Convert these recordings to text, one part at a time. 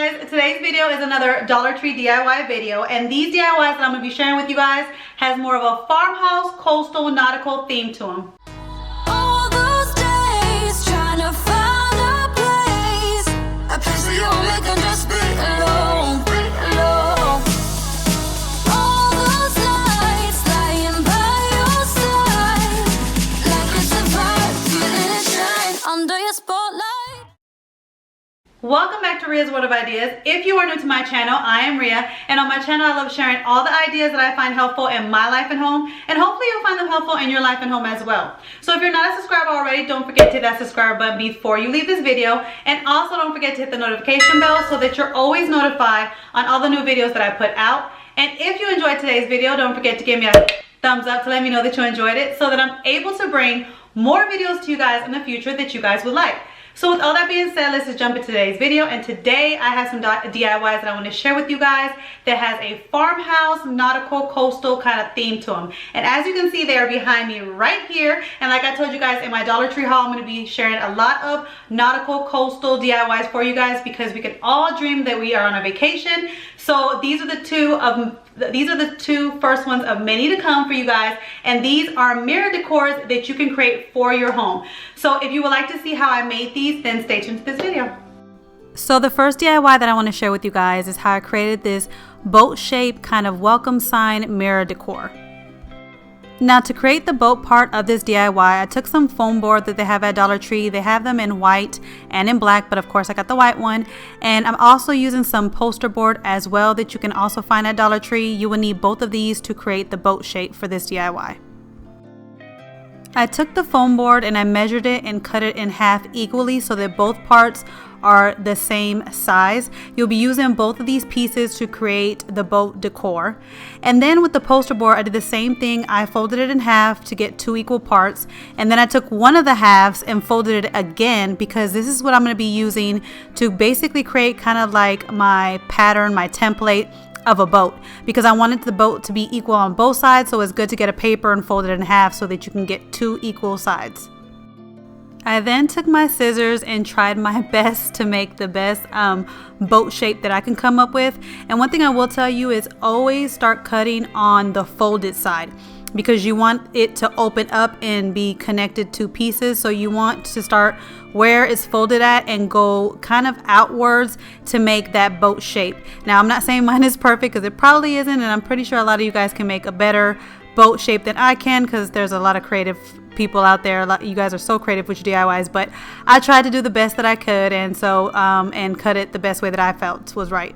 guys, today's video is another Dollar Tree DIY video, and these DIYs that I'm going to be sharing with you guys has more of a farmhouse, coastal, nautical theme to them. All those days trying to find a place where you only can just be alone. All those nights lying by your side, like it's a vibe, feeling it shine under your spotlight. Welcome back to Ria's World of Ideas. If you are new to my channel, I am Ria, and on my channel I love sharing all the ideas that I find helpful in my life and home, and hopefully you'll find them helpful in your life and home as well. So if you're not a subscriber already, don't forget to hit that subscribe button before you leave this video, and also don't forget to hit the notification bell so that you're always notified on all the new videos that I put out. And if you enjoyed today's video, don't forget to give me a thumbs up to let me know that you enjoyed it so that I'm able to bring more videos to you guys in the future that you guys would like. So with all that being said, let's just jump into today's video. And today I have some DIYs that I want to share with you guys that has a farmhouse, nautical, coastal kind of theme to them. And as you can see, they are behind me right here. And like I told you guys in my Dollar Tree haul, I'm going to be sharing a lot of nautical, coastal DIYs for you guys because we can all dream that we are on a vacation. So these are the two first ones of many to come for you guys, and these are mirror decors that you can create for your home. So if you would like to see how I made these, then stay tuned to this video. So the first DIY that I want to share with you guys is how I created this boat shape kind of welcome sign mirror decor. Now to create the boat part of this DIY, I took some foam board that they have at Dollar Tree. They have them in white and in black, but of course I got the white one. And I'm also using some poster board as well that you can also find at Dollar Tree. You will need both of these to create the boat shape for this DIY. I took the foam board and I measured it and cut it in half equally so that both parts are the same size. You'll be using both of these pieces to create the boat decor. And then with the poster board, I did the same thing. I folded it in half to get 2 equal parts. And then I took one of the halves and folded it again because this is what I'm going to be using to basically create kind of like my pattern, my template of a boat, because I wanted the boat to be equal on both sides. So it's good to get a paper and fold it in half so that you can get 2 equal sides. I then took my scissors and tried my best to make the best boat shape that I can come up with. And one thing I will tell you is always start cutting on the folded side because you want it to open up and be connected to pieces. So you want to start where it's folded at and go kind of outwards to make that boat shape. Now I'm not saying mine is perfect because it probably isn't, and I'm pretty sure a lot of you guys can make a better boat shape than I can because there's a lot of creative people out there. You guys are so creative with your DIYs, but I tried to do the best that I could, and so and cut it the best way that I felt was right.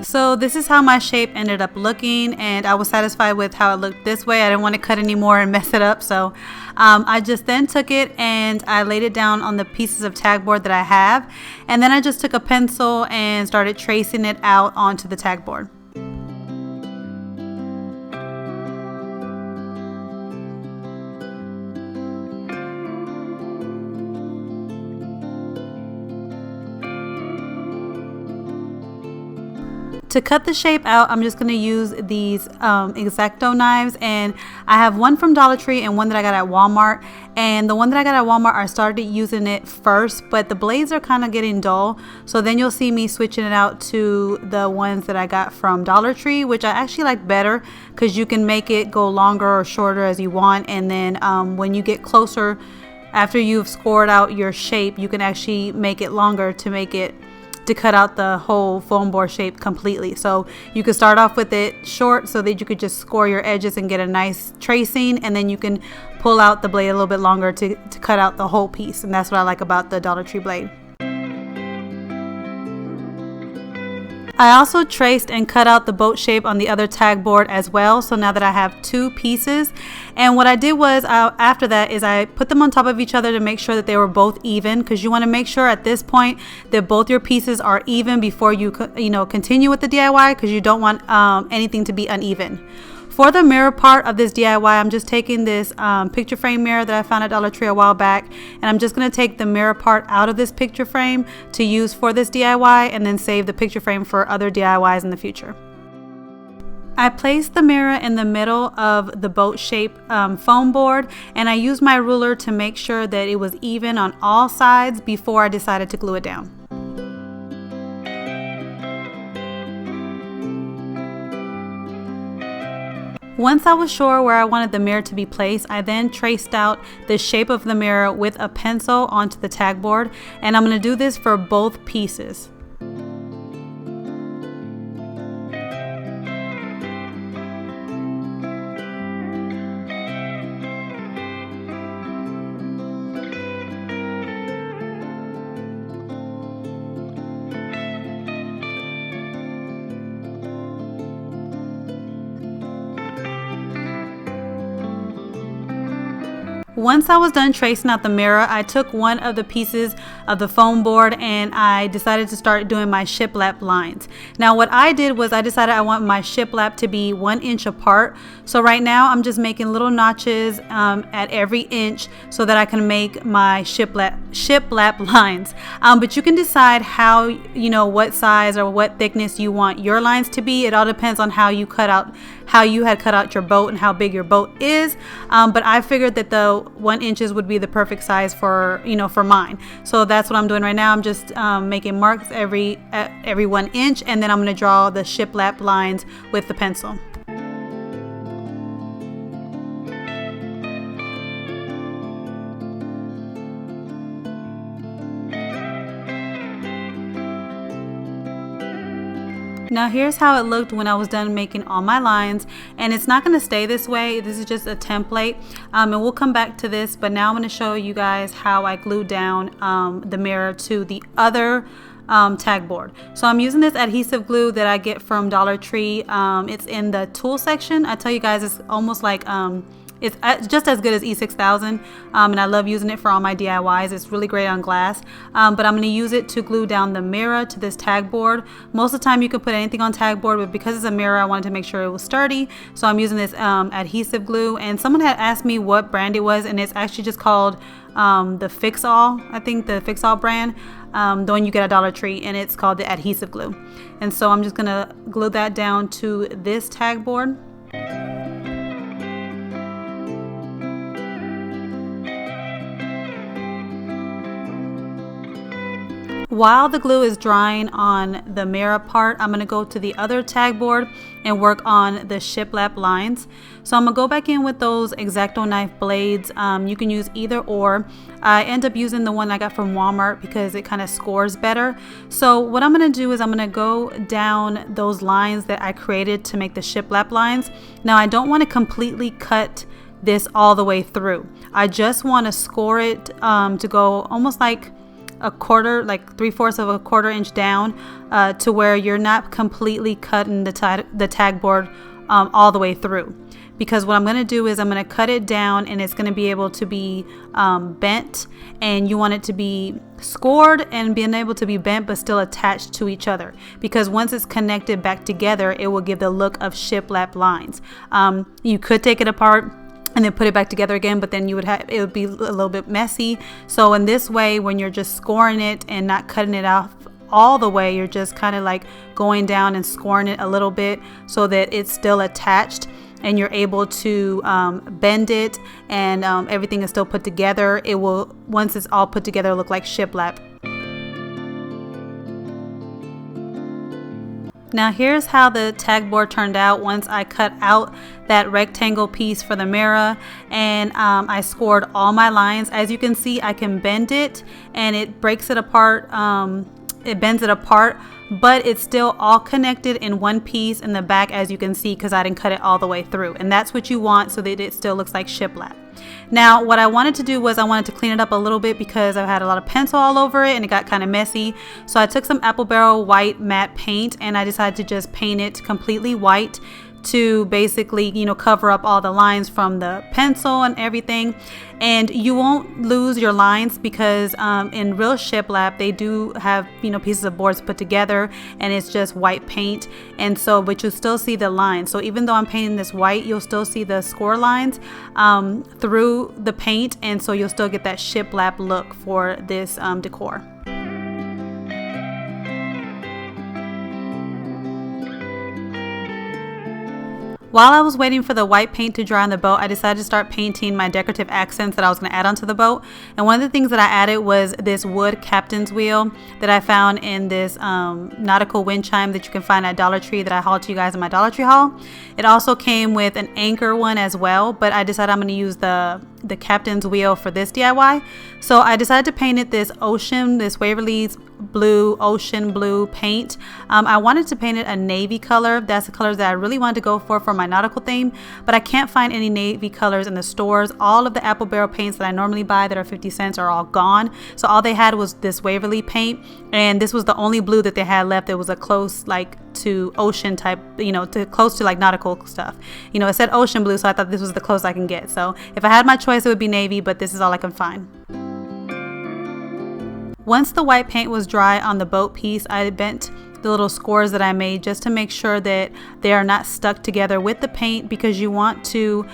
So this is how my shape ended up looking, and I was satisfied with how it looked this way. I didn't want to cut anymore and mess it up, so I just then took it and I laid it down on the pieces of tag board that I have, and then I just took a pencil and started tracing it out onto the tag board. To cut the shape out, I'm just going to use these X-Acto knives, and I have one from Dollar Tree and one that I got at Walmart. And the one that I got at Walmart, I started using it first, but the blades are kind of getting dull. So then you'll see me switching it out to the ones that I got from Dollar Tree, which I actually like better because you can make it go longer or shorter as you want. And then when you get closer, after you've scored out your shape, you can actually make it longer to cut out the whole foam board shape completely. So you could start off with it short so that you could just score your edges and get a nice tracing, and then you can pull out the blade a little bit longer to cut out the whole piece. And that's what I like about the Dollar Tree blade. I also traced and cut out the boat shape on the other tag board as well. So now that I have 2 pieces, and what I did was after that is I put them on top of each other to make sure that they were both even, because you want to make sure at this point that both your pieces are even before you continue with the DIY, because you don't want anything to be uneven. For the mirror part of this DIY, I'm just taking this picture frame mirror that I found at Dollar Tree a while back, and I'm just going to take the mirror part out of this picture frame to use for this DIY and then save the picture frame for other DIYs in the future. I placed the mirror in the middle of the boat shape foam board, and I used my ruler to make sure that it was even on all sides before I decided to glue it down. Once I was sure where I wanted the mirror to be placed, I then traced out the shape of the mirror with a pencil onto the tag board, and I'm going to do this for both pieces. Once I was done tracing out the mirror, I took one of the pieces of the foam board and I decided to start doing my shiplap lines. Now what I did was I decided I want my shiplap to be 1 inch apart. So right now I'm just making little notches at every inch so that I can make my shiplap lines. But you can decide how, what size or what thickness you want your lines to be. It all depends on how you had cut out your boat and how big your boat is. But I figured that the 1 inches would be the perfect size for mine. So that's what I'm doing right now. I'm just making marks every 1 inch, and then I'm going to draw the shiplap lines with the pencil. Now here's how it looked when I was done making all my lines, and it's not going to stay this way. This is just a template, and we'll come back to this, but now I'm going to show you guys how I glued down the mirror to the other tag board. So I'm using this adhesive glue that I get from Dollar Tree. It's in the tool section. I tell you guys, it's almost like it's just as good as E6000, and I love using it for all my DIYs. It's really great on glass, but I'm going to use it to glue down the mirror to this tag board. Most of the time you can put anything on tag board, but because it's a mirror, I wanted to make sure it was sturdy, so I'm using this adhesive glue. And someone had asked me what brand it was, and it's actually just called the Fix All. I think the Fix All brand, the one you get at Dollar Tree, and it's called the adhesive glue. And so I'm just going to glue that down to this tag board. While the glue is drying on the mirror part, I'm going to go to the other tag board and work on the shiplap lines. So I'm going to go back in with those X-Acto knife blades. You can use either or. I end up using the one I got from Walmart because it kind of scores better. So what I'm going to do is I'm going to go down those lines that I created to make the shiplap lines. Now I don't want to completely cut this all the way through. I just want to score it to go almost like a quarter, like 3/4 of a quarter inch down, to where you're not completely cutting the tag board all the way through. Because what I'm going to do is I'm going to cut it down, and it's going to be able to be bent, and you want it to be scored and being able to be bent but still attached to each other, because once it's connected back together, it will give the look of shiplap lines. You could take it apart and then put it back together again, but then it would be a little bit messy. So in this way, when you're just scoring it and not cutting it off all the way, you're just kind of like going down and scoring it a little bit so that it's still attached, and you're able to bend it, and everything is still put together. It will, once it's all put together, look like shiplap. Now here's how the tag board turned out once I cut out that rectangle piece for the mirror, and I scored all my lines. As you can see, I can bend it and it breaks it apart. It bends it apart, but it's still all connected in one piece in the back, as you can see, because I didn't cut it all the way through. And that's what you want, so that it still looks like shiplap. Now what I wanted to do was I wanted to clean it up a little bit because I've had a lot of pencil all over it and it got kind of messy. So I took some Apple Barrel white matte paint and I decided to just paint it completely white to basically, cover up all the lines from the pencil and everything. And you won't lose your lines because in real shiplap they do have pieces of boards put together, and it's just white paint, and so but you'll still see the lines. So even though I'm painting this white, you'll still see the score lines through the paint, and so you'll still get that shiplap look for this decor. While I was waiting for the white paint to dry on the boat, I decided to start painting my decorative accents that I was going to add onto the boat. And one of the things that I added was this wood captain's wheel that I found in this nautical wind chime that you can find at Dollar Tree that I hauled to you guys in my Dollar Tree haul. It also came with an anchor one as well, but I decided I'm going to use the captain's wheel for this DIY. So I decided to paint it this Waverly's blue, ocean blue paint. I wanted to paint it a navy color. That's the colors that I really wanted to go for my nautical theme, but I can't find any navy colors in the stores. All of the apple barrel paints that I normally buy that are 50 cents are all gone. So all they had was this Waverly paint, and this was the only blue that they had left. It was a close to ocean type, close to like nautical stuff. It said ocean blue, so I thought this was the closest I can get. So if I had my choice, it would be navy, but this is all I can find. Once the white paint was dry on the boat piece, I bent the little scores that I made just to make sure that they are not stuck together with the paint, because you want to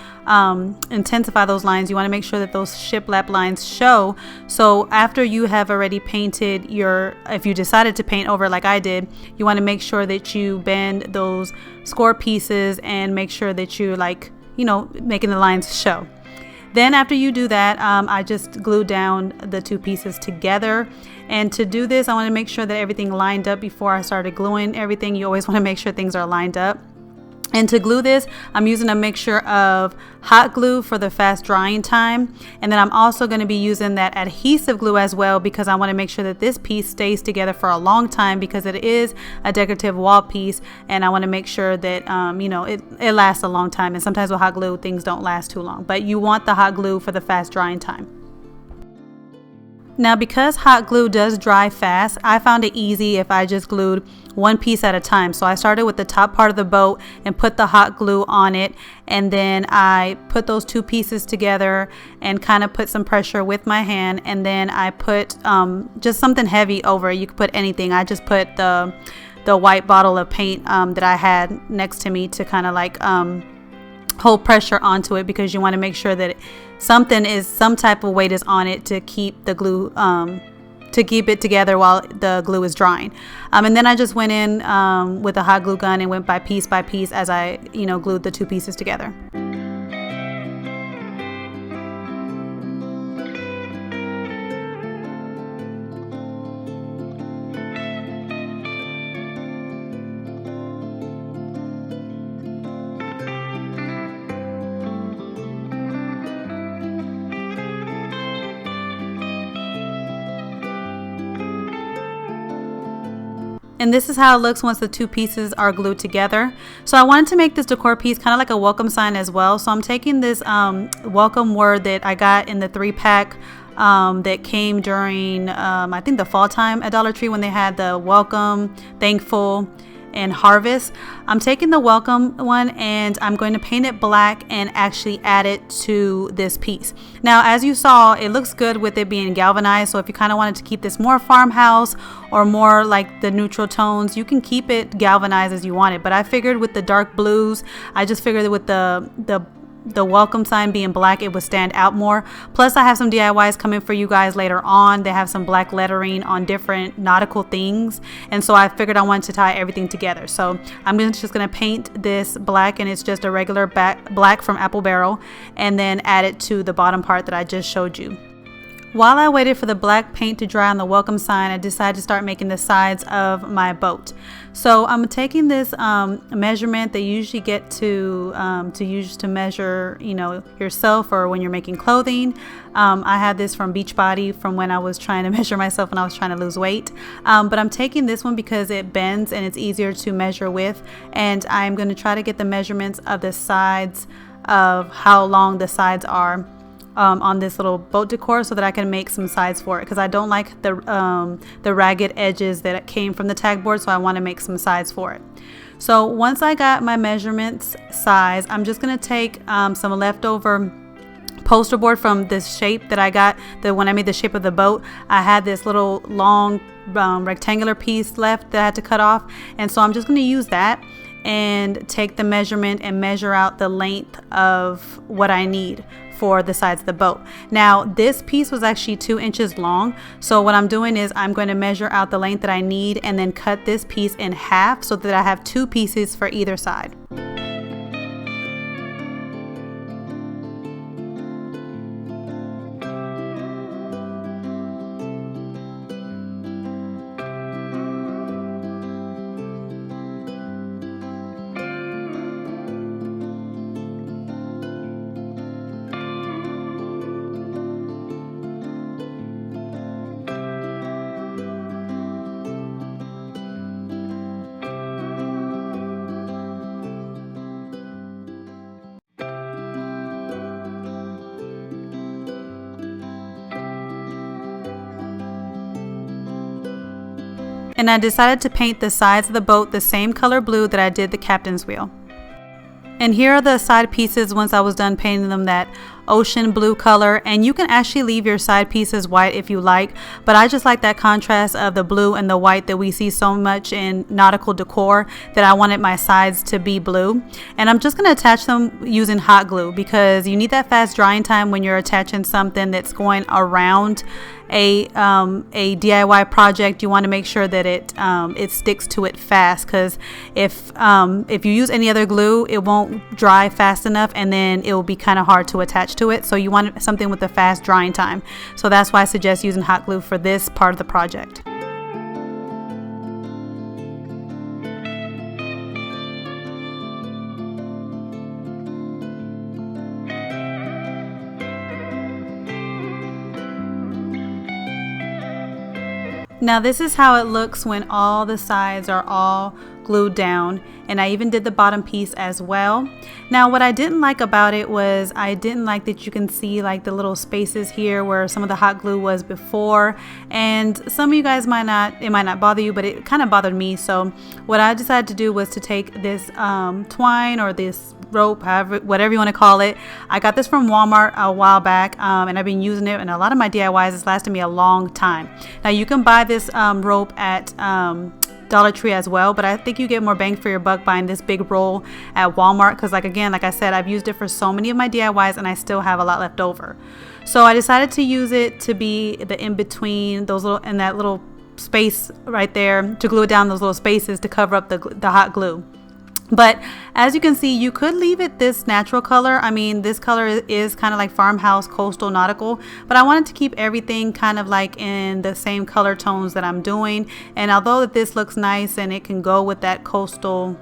intensify those lines. You want to make sure that those shiplap lines show. So after you have already painted if you decided to paint over like I did, you want to make sure that you bend those score pieces and make sure that you making the lines show. Then after you do that, I just glued down the two pieces together. And to do this, I want to make sure that everything lined up before I started gluing everything. You always want to make sure things are lined up. And to glue this, I'm using a mixture of hot glue for the fast drying time. And then I'm also going to be using that adhesive glue as well, because I want to make sure that this piece stays together for a long time, because it is a decorative wall piece. And I want to make sure that, it lasts a long time. And sometimes with hot glue, things don't last too long. But you want the hot glue for the fast drying time. Now, because hot glue does dry fast, I found it easy if I just glued one piece at a time. So I started with the top part of the boat and put the hot glue on it, and then I put those two pieces together and kind of put some pressure with my hand, and then I put just something heavy over it. You could put anything. I just put the white bottle of paint that I had next to me to kind of hold pressure onto it, because you want to make sure that some type of weight is on it to keep the glue to keep it together while the glue is drying. And then I just went in with a hot glue gun and went by piece as I glued the two pieces together. And this is how it looks once the two pieces are glued together. So I wanted to make this decor piece kind of like a welcome sign as well. So I'm taking this welcome word that I got in the 3-pack that came during I think the fall time at Dollar Tree, when they had the welcome, thankful, and harvest. I'm taking the welcome one and I'm going to paint it black and actually add it to this piece. Now, as you saw, it looks good with it being galvanized. So if you kind of wanted to keep this more farmhouse or more like the neutral tones, you can keep it galvanized as you want it. But I figured with the dark blues, I just figured that with the welcome sign being black, it would stand out more. Plus, I have some DIYs coming for you guys later on. They have some black lettering on different nautical things, and so I figured I wanted to tie everything together. So I'm just going to paint this black, and it's just a regular black from Apple Barrel, and then add it to the bottom part that I just showed you. While I waited for the black paint to dry on the welcome sign, I decided to start making the sides of my boat. So I'm taking this measurement that you usually get to use to measure, yourself or when you're making clothing. I had this from Beachbody from when I was trying to measure myself when I was trying to lose weight. But I'm taking this one because it bends and it's easier to measure with. And I'm going to try to get the measurements of the sides of how long the sides are on this little boat decor, so that I can make some sides for it, because I don't like the ragged edges that came from the tag board, so I want to make some sides for it. So once I got my measurements size, I'm just going to take some leftover poster board from this shape that I got when I made the shape of the boat. I had this little long rectangular piece left that I had to cut off, and so I'm just going to use that and take the measurement and measure out the length of what I need for the sides of the boat. Now, this piece was actually 2 inches long, so what I'm doing is I'm going to measure out the length that I need and then cut this piece in half so that I have 2 pieces for either side. And I decided to paint the sides of the boat the same color blue that I did the captain's wheel. And here are the side pieces once I was done painting them that ocean blue color. And you can actually leave your side pieces white if you like, but I just like that contrast of the blue and the white that we see so much in nautical decor that I wanted my sides to be blue. And I'm just going to attach them using hot glue because you need that fast drying time when you're attaching something that's going around a DIY project. You want to make sure that it sticks to it fast, because if you use any other glue, it won't dry fast enough, and then it will be kind of hard to attach to it. So you want something with a fast drying time. So that's why I suggest using hot glue for this part of the project. Now this is how it looks when all the sides are all glued down, and I even did the bottom piece as well. Now what I didn't like about it was I didn't like that you can see like the little spaces here where some of the hot glue was before, and some of you guys might not bother you, but it kind of bothered me. So what I decided to do was to take this twine or this rope, whatever you want to call it. I got this from Walmart a while back, and I've been using it in a lot of my DIYs. It's lasted me a long time. Now you can buy this rope at Dollar Tree as well, but I think you get more bang for your buck buying this big roll at Walmart, because like I said, I've used it for so many of my DIYs and I still have a lot left over. So I decided to use it to be the in between those little, and that little space right there, to glue it down those little spaces to cover up the hot glue. But as you can see, you could leave it this natural color. I mean, this color is kind of like Farmhouse, Coastal, Nautical, but I wanted to keep everything kind of like in the same color tones that I'm doing. And although that this looks nice and it can go with that coastal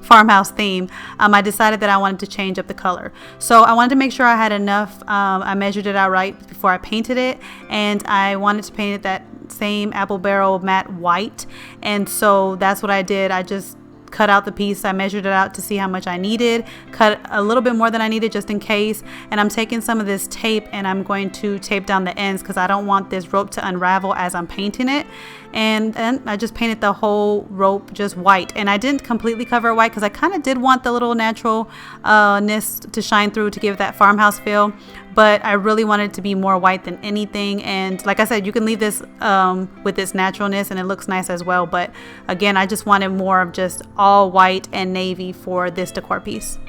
Farmhouse theme, I decided that I wanted to change up the color. So I wanted to make sure I had enough. I measured it out right before I painted it, and I wanted to paint it that same apple barrel matte white. And so that's what I did. I just cut out the piece. I measured it out to see how much I needed, cut a little bit more than I needed just in case, and I'm taking some of this tape and I'm going to tape down the ends because I don't want this rope to unravel as I'm painting it. And I just painted the whole rope just white, and I didn't completely cover it white because I kind of did want the little naturalness to shine through to give that farmhouse feel, but I really wanted it to be more white than anything. And like I said, you can leave this with this naturalness and it looks nice as well, but again, I just wanted more of just all white and navy for this decor piece.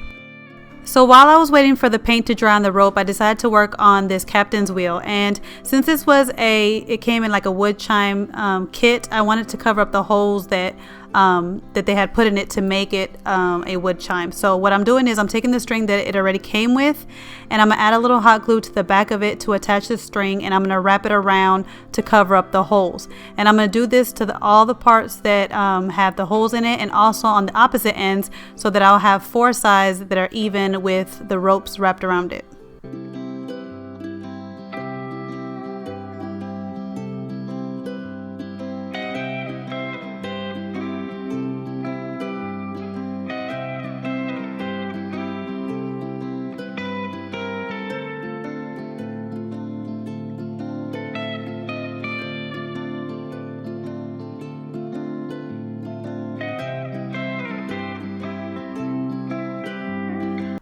So while I was waiting for the paint to dry on the rope, I decided to work on this captain's wheel. And since this was it came in like a wood chime kit, I wanted to cover up the holes that they had put in it to make it a wood chime. So what I'm doing is I'm taking the string that it already came with, and I'm gonna add a little hot glue to the back of it to attach the string, and I'm gonna wrap it around to cover up the holes. And I'm gonna do this to all the parts that have the holes in it, and also on the opposite ends, so that I'll have 4 sides that are even with the ropes wrapped around it.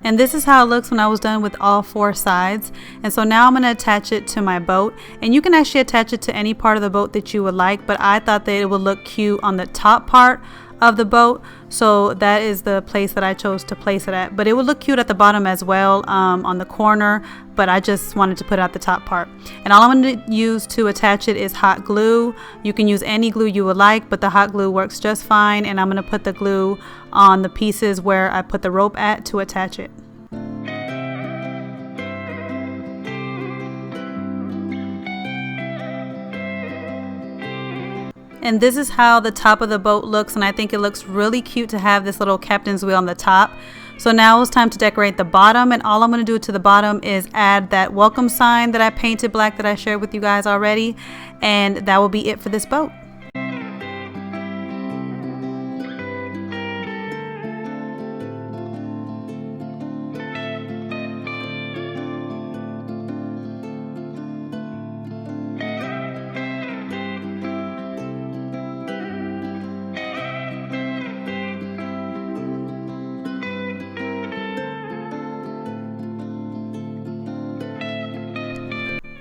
And this is how it looks when I was done with all 4 sides. And so now I'm going to attach it to my boat, and you can actually attach it to any part of the boat that you would like, but I thought that it would look cute on the top part of the boat, so that is the place that I chose to place it at. But it would look cute at the bottom as well, on the corner, but I just wanted to put it at the top part. And all I'm going to use to attach it is hot glue. You can use any glue you would like, but the hot glue works just fine. And I'm going to put the glue on the pieces where I put the rope at to attach it. And this is how the top of the boat looks, and I think it looks really cute to have this little captain's wheel on the top. So now it's time to decorate the bottom, and all I'm going to do to the bottom is add that welcome sign that I painted black that I shared with you guys already, and that will be it for this boat.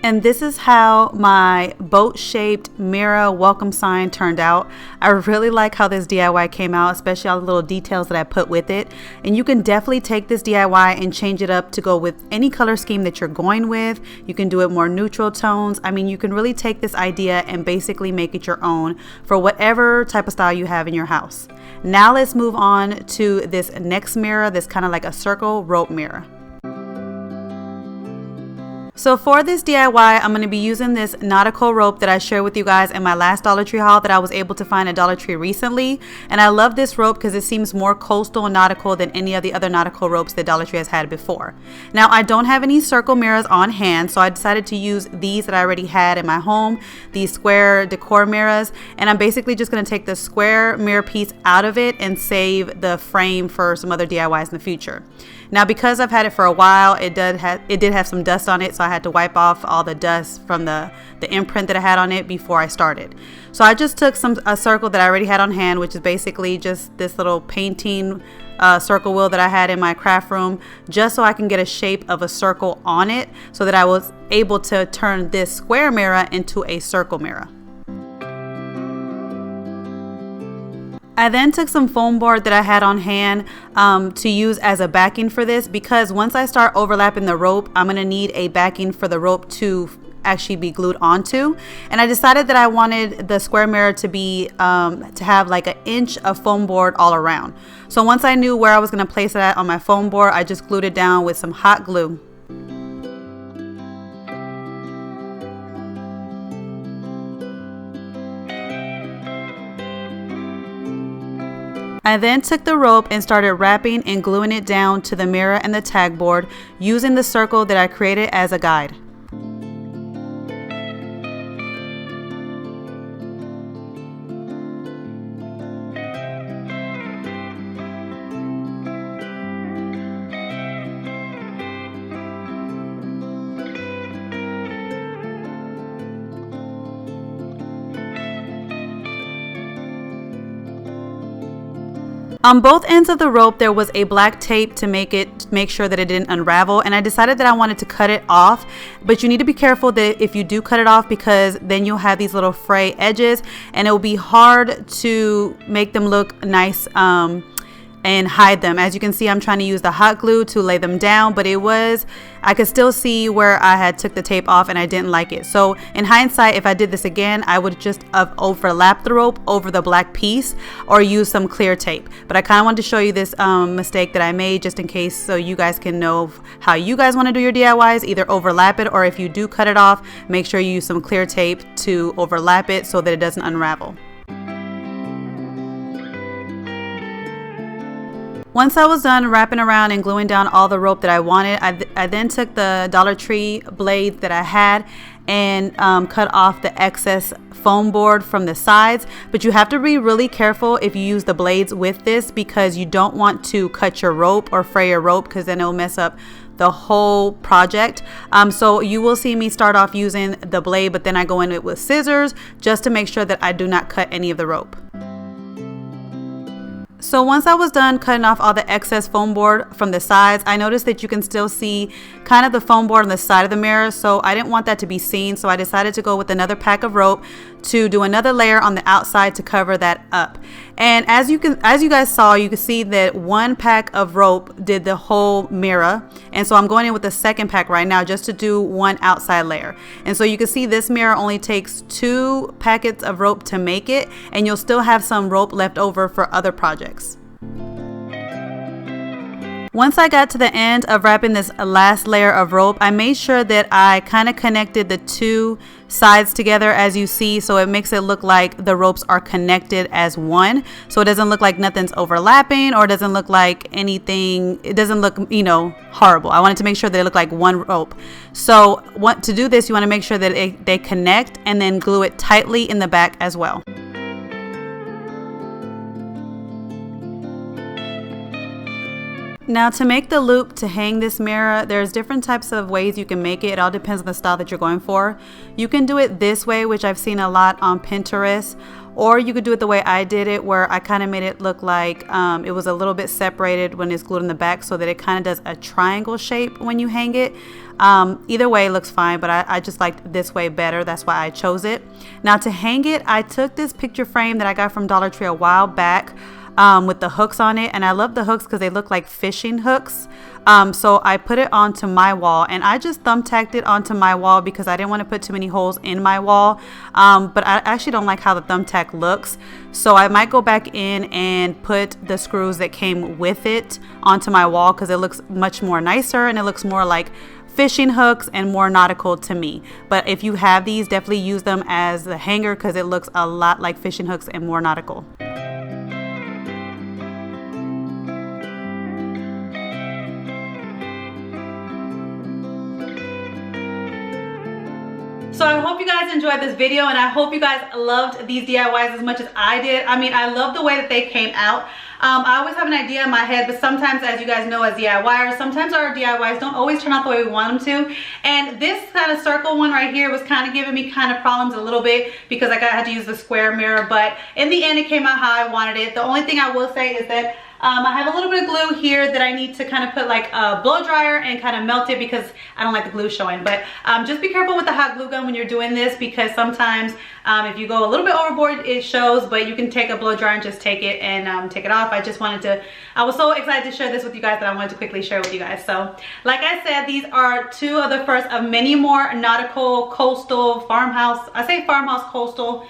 And this is how my boat-shaped mirror welcome sign turned out. I really like how this DIY came out, especially all the little details that I put with it. And you can definitely take this DIY and change it up to go with any color scheme that you're going with. You can do it more neutral tones. I mean, you can really take this idea and basically make it your own for whatever type of style you have in your house. Now let's move on to this next mirror, that's kind of like a circle rope mirror. So for this DIY, I'm going to be using this Nautical rope that I shared with you guys in my last Dollar Tree haul that I was able to find at Dollar Tree recently. And I love this rope because it seems more coastal and nautical than any of the other nautical ropes that Dollar Tree has had before. Now, I don't have any circle mirrors on hand, so I decided to use these that I already had in my home, these square Decor mirrors. And I'm basically just going to take the square mirror piece out of it and save the frame for some other DIYs in the future. Now, because I've had it for a while, it did have some dust on it, so I had to wipe off all the dust from the imprint that I had on it before I started. So I just took a circle that I already had on hand, which is basically just this little painting circle wheel that I had in my craft room, just so I can get a shape of a circle on it so that I was able to turn this square mirror into a circle mirror. I then took some foam board that I had on hand to use as a backing for this, because once I start overlapping the rope, I'm going to need a backing for the rope to actually be glued onto. And I decided that I wanted the square mirror to be to have like 1 inch of foam board all around. So once I knew where I was going to place it on my foam board, I just glued it down with some hot glue. I then took the rope and started wrapping and gluing it down to the mirror and the tag board using the circle that I created as a guide. On both ends of the rope there was a black tape to make sure that it didn't unravel, and I decided that I wanted to cut it off, but you need to be careful that if you do cut it off, because then you'll have these little fray edges and it will be hard to make them look nice and hide them. As you can see, I'm trying to use the hot glue to lay them down, but I could still see where I had took the tape off and I didn't like it. So in hindsight, if I did this again, I would just have overlapped the rope over the black piece or use some clear tape. But I kind of wanted to show you this mistake that I made, just in case, so you guys can know how you guys want to do your DIYs. Either overlap it, or if you do cut it off, make sure you use some clear tape to overlap it so that it doesn't unravel. Once I was done wrapping around and gluing down all the rope that I wanted, I then took the Dollar Tree blades that I had and cut off the excess foam board from the sides. But you have to be really careful if you use the blades with this, because you don't want to cut your rope or fray your rope, because then it'll mess up the whole project. So you will see me start off using the blade, but then I go in it with scissors just to make sure that I do not cut any of the rope. So once I was done cutting off all the excess foam board from the sides, I noticed that you can still see kind of the foam board on the side of the mirror. So I didn't want that to be seen. So I decided to go with another pack of rope to do another layer on the outside to cover that up. And as you guys saw, you can see that one pack of rope did the whole mirror. And so I'm going in with the second pack right now just to do one outside layer. And so you can see this mirror only takes 2 packets of rope to make it, and you'll still have some rope left over for other projects. Once I got to the end of wrapping this last layer of rope, I made sure that I kind of connected the 2 sides together, as you see, so it makes it look like the ropes are connected as one, so it doesn't look like nothing's overlapping, or it doesn't look like anything, it doesn't look, horrible. I wanted to make sure that it looked like one rope. So to do this, you want to make sure that they connect, and then glue it tightly in the back as well. Now, to make the loop to hang this mirror, there's different types of ways you can make it. It all depends on the style that you're going for. You can do it this way, which I've seen a lot on Pinterest, or you could do it the way I did it, where I kind of made it look like it was a little bit separated when it's glued in the back, so that it kind of does a triangle shape when you hang it. Either way looks fine, but I just liked this way better. That's why I chose it. Now to hang it, I took this picture frame that I got from Dollar Tree a while back with the hooks on it, and I love the hooks because they look like fishing hooks. So I put it onto my wall, and I just thumbtacked it onto my wall because I didn't want to put too many holes in my wall. But I actually don't like how the thumbtack looks, so I might go back in and put the screws that came with it onto my wall because it looks much more nicer and it looks more like fishing hooks and more nautical to me. But if you have these, definitely use them as the hanger because it looks a lot like fishing hooks and more nautical. So I hope you guys enjoyed this video, and I hope you guys loved these DIYs as much as I did. I mean, I love the way that they came out. I always have an idea in my head, but sometimes, as you guys know, as DIYers, sometimes our DIYs don't always turn out the way we want them to. And this kind of circle one right here was kind of giving me kind of problems a little bit because I had to use the square mirror, but in the end it came out how I wanted it. The only thing I will say is that I have a little bit of glue here that I need to kind of put like a blow dryer and kind of melt it because I don't like the glue showing. But just be careful with the hot glue gun when you're doing this, because sometimes if you go a little bit overboard, it shows. But you can take a blow dryer and just take it and take it off. I was so excited to share this with you guys that I wanted to quickly share with you guys. So like I said, these are two of the first of many more nautical, coastal, farmhouse. I say farmhouse, coastal,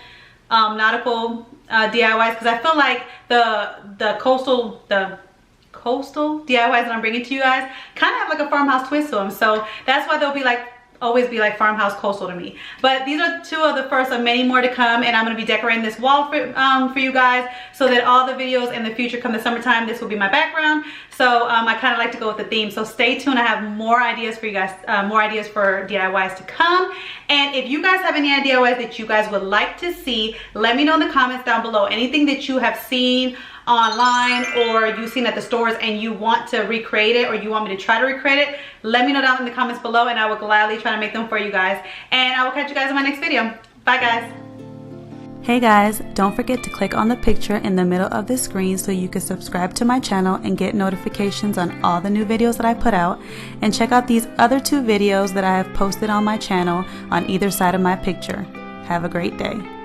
nautical DIYs, because I feel like the coastal DIYs that I'm bringing to you guys kind of have like a farmhouse twist to them. So that's why they'll be like always be like farmhouse coastal to me. But these are two of the first of many more to come, and I'm going to be decorating this wall for you guys, so that all the videos in the future, come the summertime, this will be my background. So I kind of like to go with the theme. So stay tuned. I have more ideas for you guys, more ideas for DIYs to come. And if you guys have any DIYs that you guys would like to see, let me know in the comments down below. Anything that you have seen online or you've seen at the stores and you want to recreate it, or you want me to try to recreate it, let me know down in the comments below, and I will gladly try to make them for you guys. And I will catch you guys in my next video. Bye guys. Hey guys, don't forget to click on the picture in the middle of the screen so you can subscribe to my channel and get notifications on all the new videos that I put out, and check out these other two videos that I have posted on my channel on either side of my picture. Have a great day.